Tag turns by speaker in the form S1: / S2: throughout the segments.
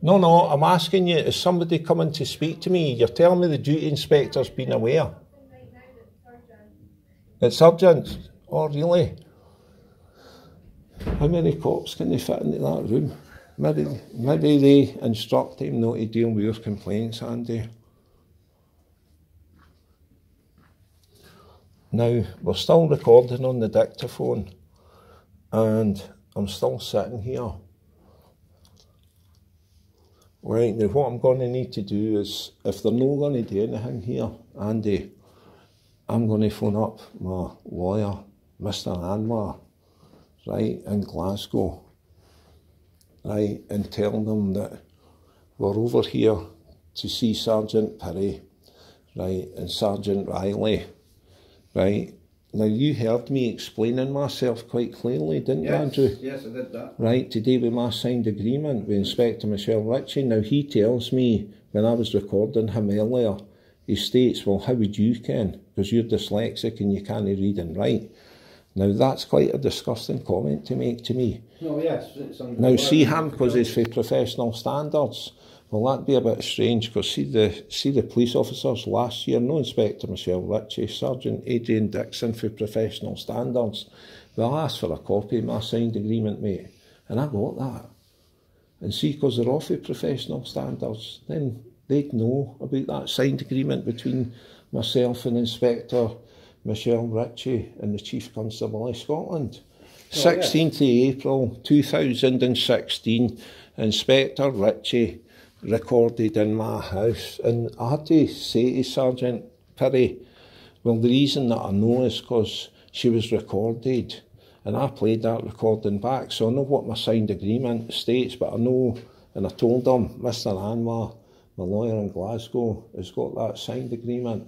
S1: No, no, I'm asking you, is somebody coming to speak to me? You're telling me the duty inspector's been aware. It's urgent? Oh, really? How many cops can they fit into that room? Maybe they instruct him not to deal with your complaints, Andy. Now, we're still recording on the dictaphone, and I'm still sitting here. Right, now what I'm going to need to do is, if they're not going to do anything here, Andy, I'm going to phone up my lawyer, Mr. Anwar, right, in Glasgow, right, and tell them that we're over here to see Sergeant Perry, right, and Sergeant Riley, right. Now, you heard me explaining myself quite clearly, didn't you, Andrew?
S2: Yes, I did that.
S1: Right, today with my signed agreement with Inspector Michelle Ritchie. Now, he tells me, when I was recording him earlier, he states, well, how would you ken? Because you're dyslexic and you can't read and write. Now, that's quite a disgusting comment to make to me.
S2: No, yes.
S1: Now, see him, because he's for professional standards. Well, that'd be a bit strange, because see the police officers last year, no Inspector Michelle Ritchie, Sergeant Adrian Dixon for professional standards. Well, I asked for a copy of my signed agreement, mate, and I got that. And see, because they're off of professional standards, then they'd know about that signed agreement between myself and Inspector Michelle Ritchie and the Chief Constable of Scotland. 16th of April 2016, Inspector Ritchie recorded in my house, and I had to say to Sergeant Perry, well, the reason that I know is because she was recorded, and I played that recording back, so I know what my signed agreement states, but I know, and I told him, Mr. Anwar, my lawyer in Glasgow, has got that signed agreement.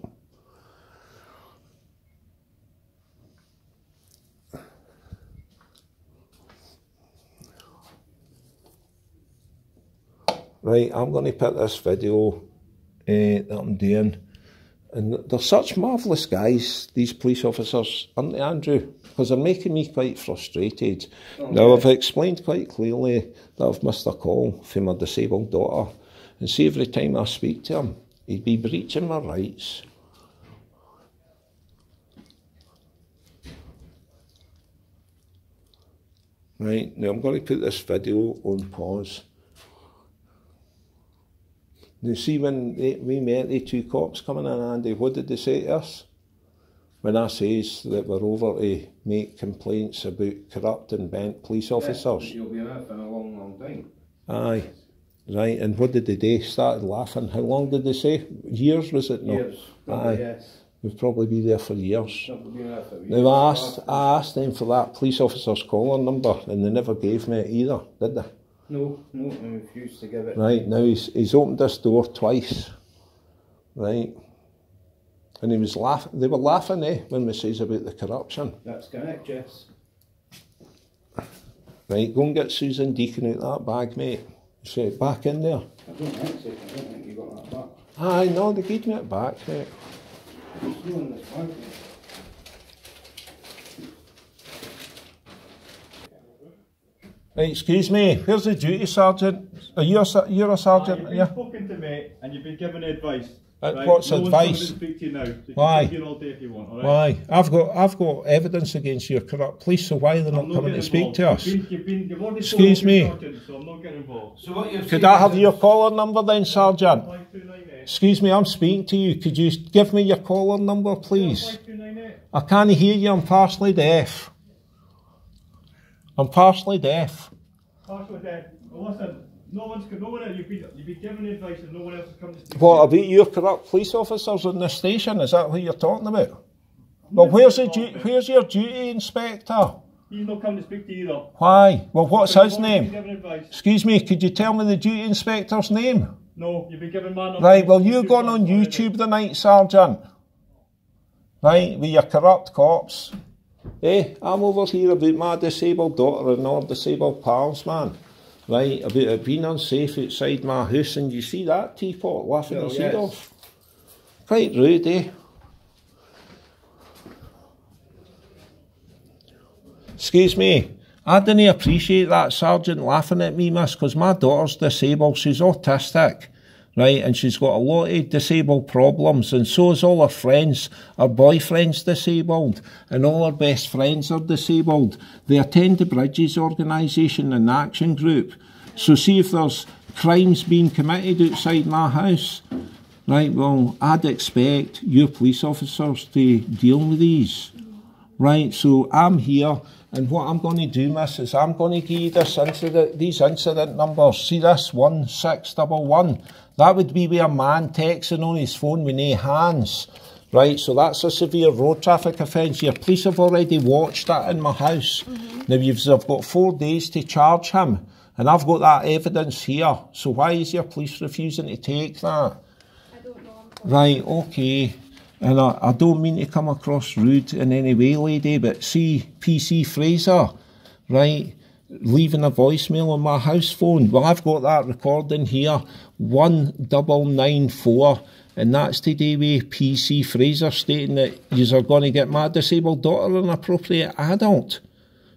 S1: Right, I'm going to put this video that I'm doing, and they're such marvellous guys, these police officers, aren't they, Andrew? Because they're making me quite frustrated. Now, I've explained quite clearly that I've missed a call from my disabled daughter, and see, every time I speak to him, he'd be breaching my rights. Right, now I'm going to put this video on pause. You see, when we met the two cops coming in, Andy, what did they say to us? When I says that we're over to make complaints about corrupt and bent police officers.
S2: You'll be there for a long, long time.
S1: Aye, right, and what did they do? Started laughing. How long did they say? Years, was it? No.
S2: Years. Probably, yes.
S1: We'll probably be there for years.
S2: Probably there for years.
S1: Now, I asked them for that police officer's caller number, and they never gave me it either, did they?
S2: No, I refused to give it.
S1: Right, now he's opened this door twice, right, and he was laughing, they were laughing, when we says about the corruption.
S2: That's correct, yes.
S1: Right, go and get Susan Deacon out that bag, mate. Say it back in there.
S2: I don't think you got that back.
S1: Aye, no, they gave me it back, mate.
S2: It's not in this bag, mate.
S1: Right, excuse me, where's the duty sergeant? Are you you're a sergeant?
S3: You've been spoken to me and you've been given advice. Right?
S1: What's
S3: no
S1: advice?
S3: One's coming to speak to you now. So you
S1: Why?
S3: can sit here all day if you want, all right?
S1: Why? I've got evidence against your corrupt police, so why are they not coming to speak to us?
S3: You've already
S1: Excuse me.
S3: Sergeant, so I'm not getting involved.
S2: So what you're
S1: Could I have your caller number then, Sergeant?
S3: 5298.
S1: Excuse me, I'm speaking to you. Could you give me your caller number, please?
S3: 5298.
S1: I can't hear you, I'm partially deaf. I'm partially deaf.
S3: Partially deaf. Well, listen, you've been given advice and no one else has come to speak
S1: What,
S3: to you.
S1: about your corrupt police officers in this station? Is that what you're talking about? Well, where's your duty inspector?
S3: He's not come to speak to you either.
S1: Why? Well, what's his name?
S3: Given advice.
S1: Excuse me, could you tell me the duty inspector's name?
S3: No, you've been given my number.
S1: Right, well, you're going on YouTube tonight, Sergeant. Right, with your corrupt cops. I'm over here about my disabled daughter and our disabled pals, man. Right, about it being unsafe outside my house, and you see that teapot laughing his head off. Quite rude, Excuse me, I didn't appreciate that sergeant laughing at me, miss, because my daughter's disabled. She's autistic, right, and she's got a lot of disabled problems, and so is all her friends. Her boyfriend's disabled, and all her best friends are disabled. They attend the Bridges organisation and action group. So see if there's crimes being committed outside my house, right, well, I'd expect your police officers to deal with these, right, so I'm here. And what I'm going to do, miss, is I'm going to give you these incident numbers. See this, 1611? That would be where a man texting on his phone with no hands. Right, so that's a severe road traffic offence. Your police have already watched that in my house. Now, you've got 4 days to charge him. And I've got that evidence here. So why is your police refusing to take that?
S4: I don't know.
S1: Right, okay. And I don't mean to come across rude in any way, lady, but see PC Fraser, right, leaving a voicemail on my house phone. Well, I've got that recording here, 1994, and that's today with PC Fraser stating that you are going to get my disabled daughter an appropriate adult.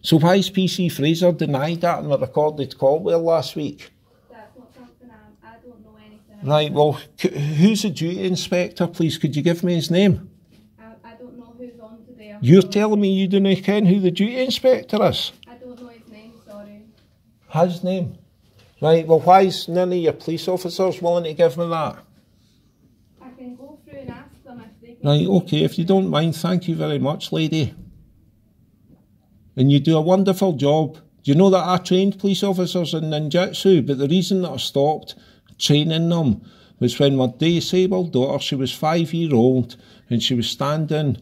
S1: So why is PC Fraser denied that in the recorded call with her last week?
S4: That's not something I don't know anything about.
S1: Right, well, who's the duty inspector, please? Could you give me his name?
S4: I don't know who's on today.
S1: You're telling me you don't ken who the duty inspector is?
S4: I don't know his name, sorry.
S1: His name? Right, well, why is none of your police officers willing to give me that?
S4: I can go through and ask them if they can.
S1: Right, okay, if you don't mind, thank you very much, lady. And you do a wonderful job. Do you know that I trained police officers in ninjutsu, but the reason that I stopped training them was when my disabled daughter, she was 5-year-old, and she was standing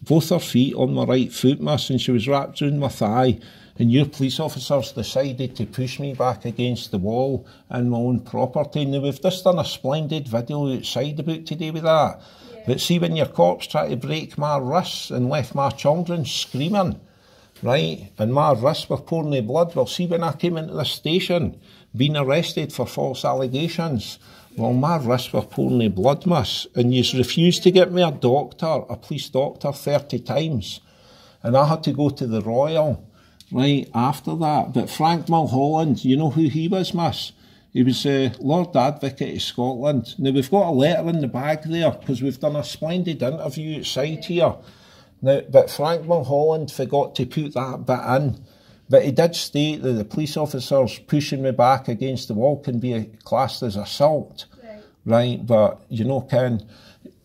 S1: both her feet on my right foot, miss, and she was wrapped around my thigh, and your police officers decided to push me back against the wall in my own property. Now, we've just done a splendid video outside about today with that. Yeah. But see, when your cops try to break my wrists and left my children screaming, right, and my wrists were pouring the blood. Well, see, when I came into the station, being arrested for false allegations, well, my wrists were pouring the blood, miss, and you refused to get me a doctor, a police doctor, 30 times. And I had to go to the Royal, right, after that. But Frank Mulholland, you know who he was, miss? He was Lord Advocate of Scotland. Now, we've got a letter in the bag there, because we've done a splendid interview outside here. Now, but Frank Mulholland forgot to put that bit in. But he did state that the police officers pushing me back against the wall can be classed as assault. Right, but, you know, Ken,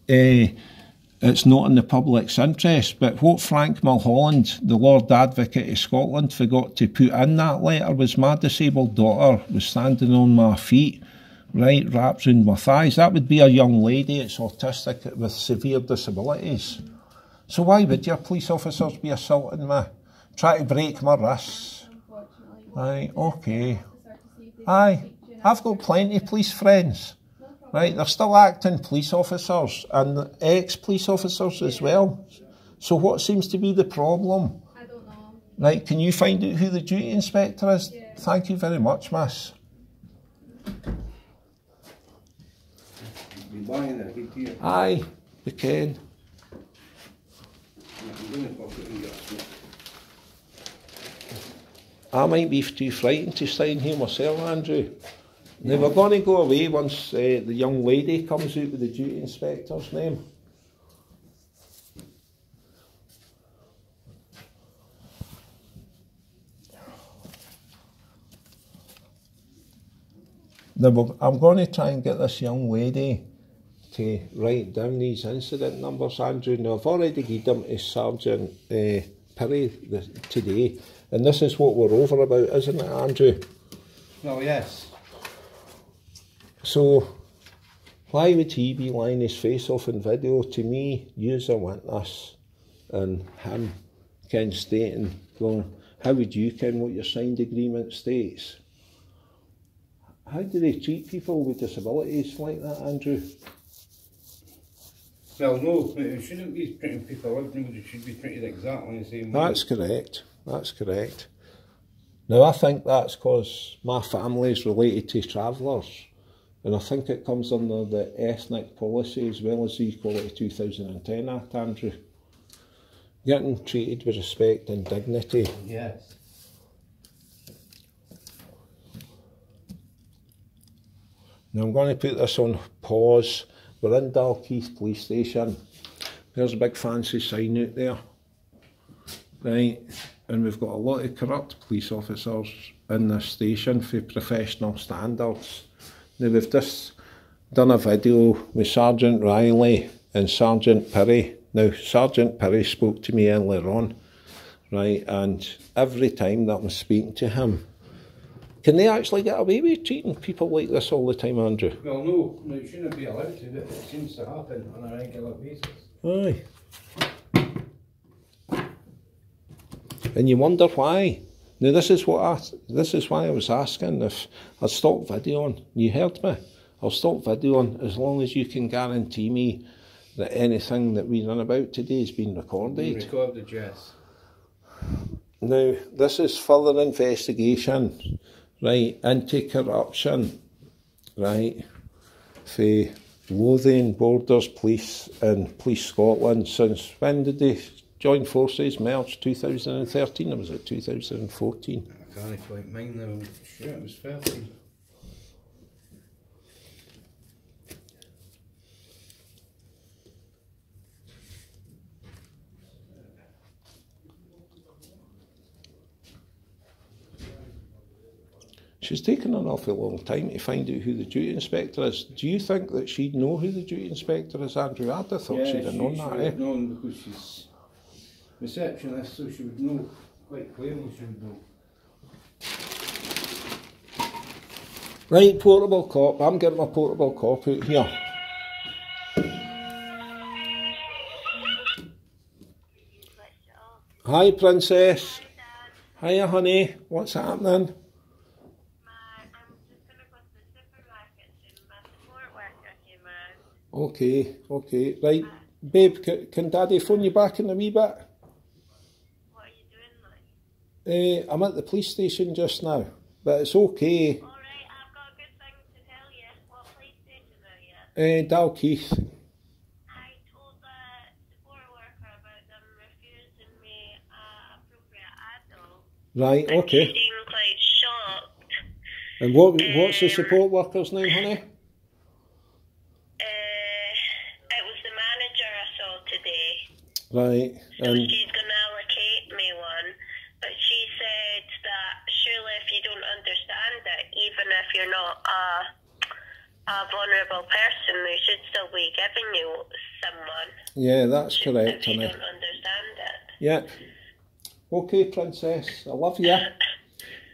S1: it's not in the public's interest. But what Frank Mulholland, the Lord Advocate of Scotland, forgot to put in that letter was my disabled daughter was standing on my feet, right, wrapped around my thighs. That would be a young lady that's autistic with severe disabilities. So why would your police officers be assaulting me? Try to break my wrists? Right, okay. Aye, I've got plenty of police friends. Right, they're still acting police officers and ex-police officers as well. So what seems to be the problem?
S4: I don't know.
S1: Right, can you find out who the duty inspector is? Yeah. Thank you very much, miss. Aye, we can. I might be too frightened to sign here myself, Andrew. Now, we're going to go away once the young lady comes out with the duty inspector's name. Now, I'm going to try and get this young lady to write down these incident numbers, Andrew. Now, I've already given them to Sergeant Perry today, and this is what we're over about, isn't it, Andrew?
S2: Oh, yes.
S1: So, why would he be lying his face off in video to me, use a witness, and him, Ken, stating, going, how would you, Ken, what your signed agreement states? How do they treat people with disabilities like that, Andrew?
S2: Well, no, it shouldn't be treating people like them, it should be treated exactly the same way.
S1: That's correct, that's correct. Now, I think that's because my family is related to travellers, and I think it comes under the ethnic policy as well as the Equality 2010 Act, Andrew. Getting treated with respect and dignity.
S2: Yes.
S1: Now I'm going to put this on pause. We're in Dalkeith Police Station. There's a big fancy sign out there. Right, and we've got a lot of corrupt police officers in this station for professional standards. Now we've just done a video with Sergeant Riley and Sergeant Perry. Now Sergeant Perry spoke to me earlier on, right, and every time that I'm speaking to him, can they actually get away with treating people like this all the time, Andrew?
S2: Well, no, it shouldn't be allowed to, but it seems to happen on a regular basis.
S1: Aye. And you wonder why. Now this is why I was asking if I'd stop videoing. You heard me. I'll stop videoing as long as you can guarantee me that anything that we run about today has been recorded.
S2: Recorded, yes.
S1: Now this is further investigation, right, into corruption, right, for Lothian Borders Police and Police Scotland. Since when did they join forces? Merge 2013, or was it 2014?
S2: I can't quite mind now. I'm sure it was 13.
S1: She's taken an awful long time to find out who the duty inspector is. Do you think that she'd know who the duty inspector is, Andrew? I'd have thought she'd have known that,
S2: would have known because she's receptionist, so she would know quite clearly. She would know.
S1: Right, portable cop. I'm getting my portable cop out here. Hi, Princess. Hiya, honey. What's happening? Okay, okay. Right, babe, can Daddy phone you back in a wee bit?
S5: What are you doing now?
S1: I'm at the police station just now, but it's okay.
S5: Alright, I've got a good thing to tell you. What police station are you?
S1: Dalkeith.
S5: I told the support worker about them refusing me appropriate adult.
S1: Right,
S5: And
S1: okay.
S5: she seemed quite shocked.
S1: And what's the support worker's name, honey?
S5: It was the manager I saw today.
S1: Right,
S5: So she's going to allocate me one. But she said that surely if you don't understand it, even if you're not a vulnerable person, they should still be giving you someone.
S1: yeah, that's correct,
S5: If you
S1: honey.
S5: don't understand it.
S1: Yeah. Okay, Princess, I love you.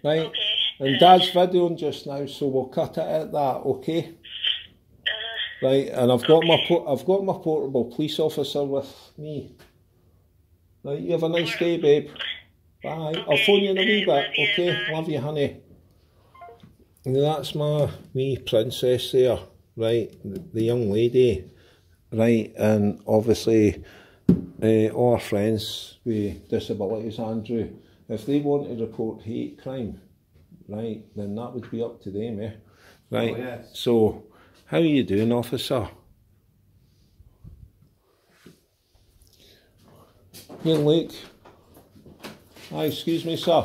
S1: Right,
S5: Okay.
S1: and Dad's videoing just now, so we'll cut it at that, okay? Right, and I've got my portable police officer with me. Right, you have a nice day, babe. Bye. I'll phone you in a wee bit. Okay, love you, honey. And that's my wee princess there, right? The young lady, right? And obviously, all our friends with disabilities, Andrew, if they want to report hate crime, right, then that would be up to them, eh? Right.
S2: Oh, yes.
S1: So, how are you doing, officer? Here, Luke. Hi, excuse me, sir.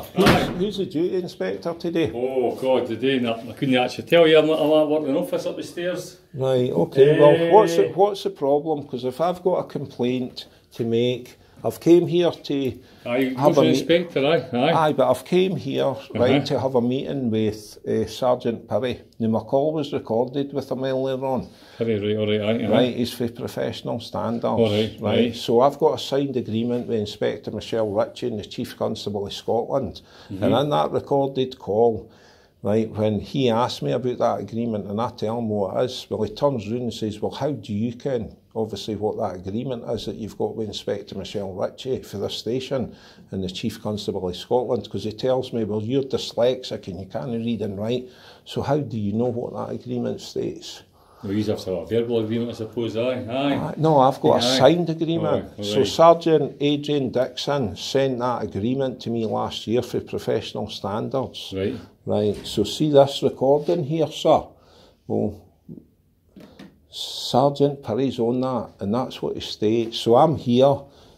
S1: Who's the duty inspector today?
S6: Oh God, today I couldn't actually tell you. I'm not working in office up the stairs.
S1: Right, okay, well, what's the problem? Because if I've got a complaint to make, I've came here to
S6: Have an inspector, aye.
S1: but I've came here, right, to have a meeting with Sergeant Perry. Now, my call was recorded with him earlier on.
S6: Perry, right, aye.
S1: Right, he's for professional standards.
S6: All right, right.
S1: So I've got a signed agreement with Inspector Michelle Ritchie and the Chief Constable of Scotland. And in that recorded call, right, when he asked me about that agreement and I tell him what it is, well, he turns round and says, well, how do you ken, obviously, what that agreement is that you've got with Inspector Michelle Ritchie for this station and the Chief Constable of Scotland? Because he tells me, well, you're dyslexic and you can't read and write, so how do you know what that agreement states?
S6: Well, you have to have a verbal agreement, I suppose, aye.
S1: No, I've got a
S6: Aye.
S1: signed agreement.
S6: All right.
S1: So Sergeant Adrian Dixon sent that agreement to me last year for professional standards.
S6: Right.
S1: Right, so see this recording here, sir? Well, Sergeant Perry's on that, and that's what he states. So I'm here,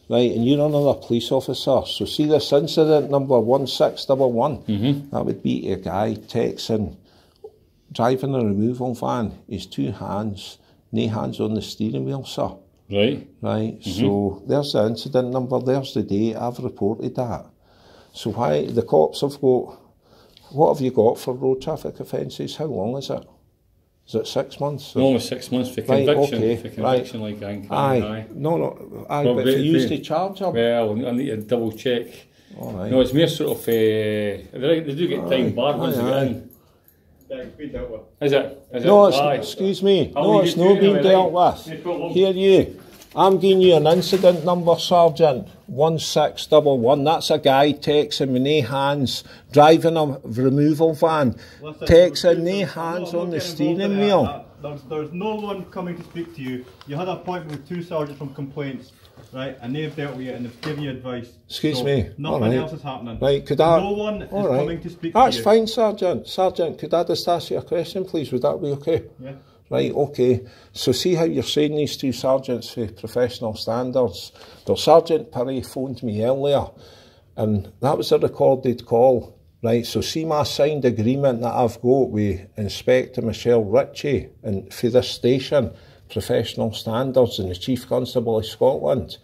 S1: right, and you're another police officer. So see this incident number 1611? That would be a guy texting, driving a removal van is two hands, no hands on the steering wheel, sir.
S6: Right.
S1: Right, so there's the incident number, there's the date, I've reported that. So why, the cops have got, what have you got for road traffic offences? How long is it? Is it 6 months?
S6: No, 6 months for
S1: Right,
S6: conviction.
S1: okay,
S6: For conviction, like
S1: Aye, no, aye,
S6: Well,
S1: but
S6: but
S1: if you use
S6: the-
S1: the charge up.
S6: Well, I need to double check.
S1: All right.
S6: No, it's more sort of, they do get time barred once they get in.
S3: Yeah, it's been dealt with.
S6: Is it? Is
S1: No,
S6: it?
S1: it's,
S6: Aye.
S1: excuse me,
S6: I'll
S1: no,
S6: leave
S1: it's
S6: you
S1: not
S6: to
S1: been
S6: it,
S1: dealt
S6: right?
S1: with.
S6: No problem.
S1: Hear you. I'm giving you an incident number, Sergeant. 1611. That's a guy texting with no hands, driving a removal van,
S3: Listen,
S1: texting no
S3: I'm
S1: hands
S3: not
S1: on the
S3: getting
S1: steering
S3: involved in
S1: wheel.
S3: that. There's no one coming to speak to you. You had an appointment with 2 sergeants from complaints, right? And they've dealt with you and they've given you advice.
S1: Excuse
S3: So
S1: me.
S3: Nothing
S1: All right.
S3: else is happening.
S1: Right, could I?
S3: No one is
S1: all right.
S3: coming to speak
S1: That's
S3: to you.
S1: fine, Sergeant. Sergeant, could I just ask you a question, please? Would that be okay?
S3: Yeah.
S1: Right, okay. So see how you're saying these 2 sergeants for professional standards. Well, Sergeant Perry phoned me earlier, and that was a recorded call. Right, so see my signed agreement that I've got with Inspector Michelle Ritchie and for this station, professional standards, and the Chief Constable of Scotland.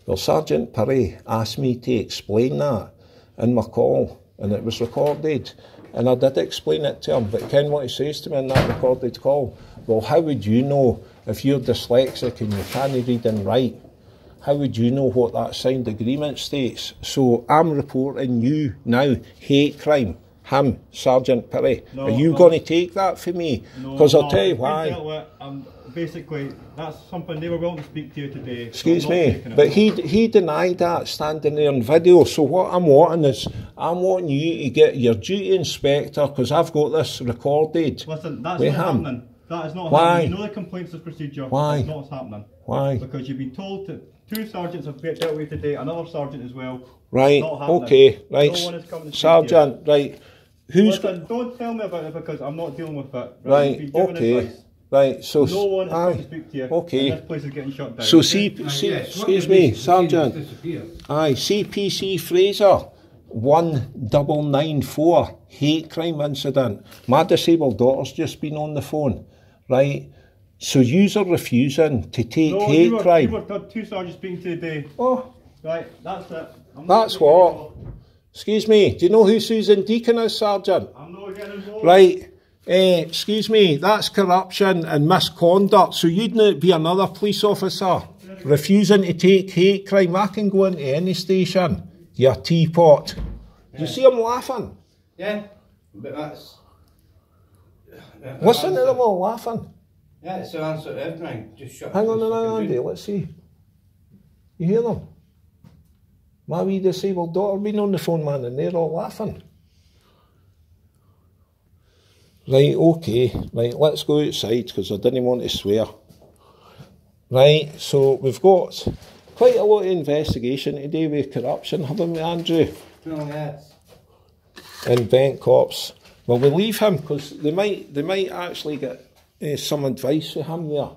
S1: Well, Sergeant Perry asked me to explain that in my call, and it was recorded. And I did explain it to him, but Ken, what he says to me in that recorded call, well, how would you know if you're dyslexic and you can't read and write? How would you know what that signed agreement states? So I'm reporting you now hate crime. Him, Sergeant Perry.
S3: No,
S1: Are you
S3: no.
S1: going to take that for me? Because I'll tell you
S3: it's been
S1: why.
S3: dealt with. Basically, that's something they were willing to speak to you today. so
S1: Excuse
S3: I'm not
S1: me,
S3: taking it.
S1: but he denied that standing there on video. So what I'm wanting is, I'm wanting you to get your duty inspector, because I've got this recorded.
S3: Listen, that's
S1: with
S3: not
S1: him.
S3: happening. That is not
S1: Why?
S3: happening. You know the complaints of procedure.
S1: Why?
S3: It's not happening.
S1: Why?
S3: Because you've been told that 2 sergeants have dealt with today, another sergeant as well.
S1: Right,
S3: It's not happening.
S1: okay, right.
S3: No one is coming to speak to you.
S1: Sergeant, right. Who's
S3: Listen, don't tell me about it because I'm not dealing with it.
S1: right?
S3: You've been given
S1: Okay,
S3: advice.
S1: right. So
S3: No one is coming to
S1: aye,
S3: speak to you.
S1: okay.
S3: And this place is getting shut down.
S1: So
S3: okay?
S1: see,
S2: Yes, what
S1: excuse
S2: would
S1: me,
S2: this
S1: Sergeant.
S2: disappear?
S1: Aye, CPC Fraser 1994 hate crime incident. My disabled daughter's just been on the phone, right? So yous are refusing to take
S3: No,
S1: hate
S3: you were
S1: crime.
S3: 2 sergeants speaking today.
S1: Oh,
S3: Right, that's it. I'm not
S1: that's
S3: getting
S1: what.
S3: involved.
S1: Excuse me, do you know who Susan Deacon is, Sergeant?
S3: I'm not getting involved.
S1: Right, excuse me, that's corruption and misconduct. So you'd not be another police officer refusing to take hate crime. I can go into any station, you teapot. Do you see him laughing?
S2: Yeah, but that's...
S1: What's the name of all laughing?
S2: Yeah, it's the answer to everything. Just shut
S1: Hang on
S2: this
S1: a minute,
S2: fucking
S1: Andy,
S2: down.
S1: let's see. You hear them? My wee disabled daughter been on the phone, man, and they're all laughing. Right, okay, right, let's go outside, because I didn't want to swear. Right, so we've got quite a lot of investigation today with corruption, haven't we, Andrew?
S2: No, yes.
S1: And Bent Cops. Well, we leave him, because they might actually get some advice for him there.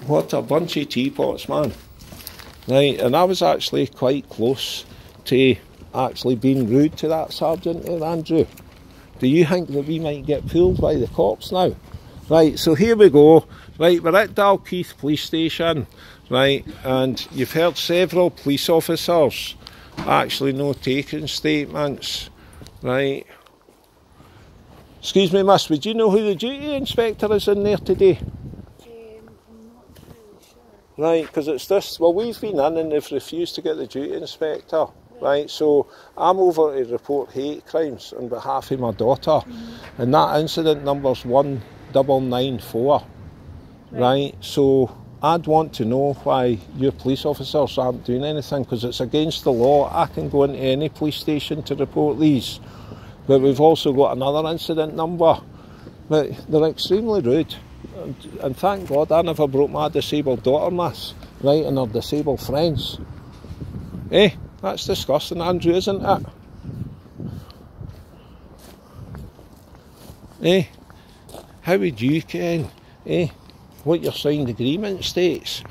S1: What a bunch of teapots, man. Right, and I was actually quite close to actually being rude to that sergeant there, Andrew. Do you think that we might get pulled by the cops now? Right, so here we go. Right, we're at Dalkeith Police Station. Right, and you've heard several police officers actually no taking statements. Right. Excuse me, miss, would you know who the duty inspector is in there today? Right, because it's this, well, we've been in and they've refused to get the duty inspector. Right, so I'm over to report hate crimes on behalf of my daughter, and that incident number's 1994. Right, so I'd want to know why your police officers aren't doing anything, because it's against the law. I can go into any police station to report these, but we've also got another incident number. But they're extremely rude. And thank God I never broke my disabled daughter, miss, right, and her disabled friends. Eh, that's disgusting, Andrew, isn't it? Eh, how would you, Ken, what your signed agreement states?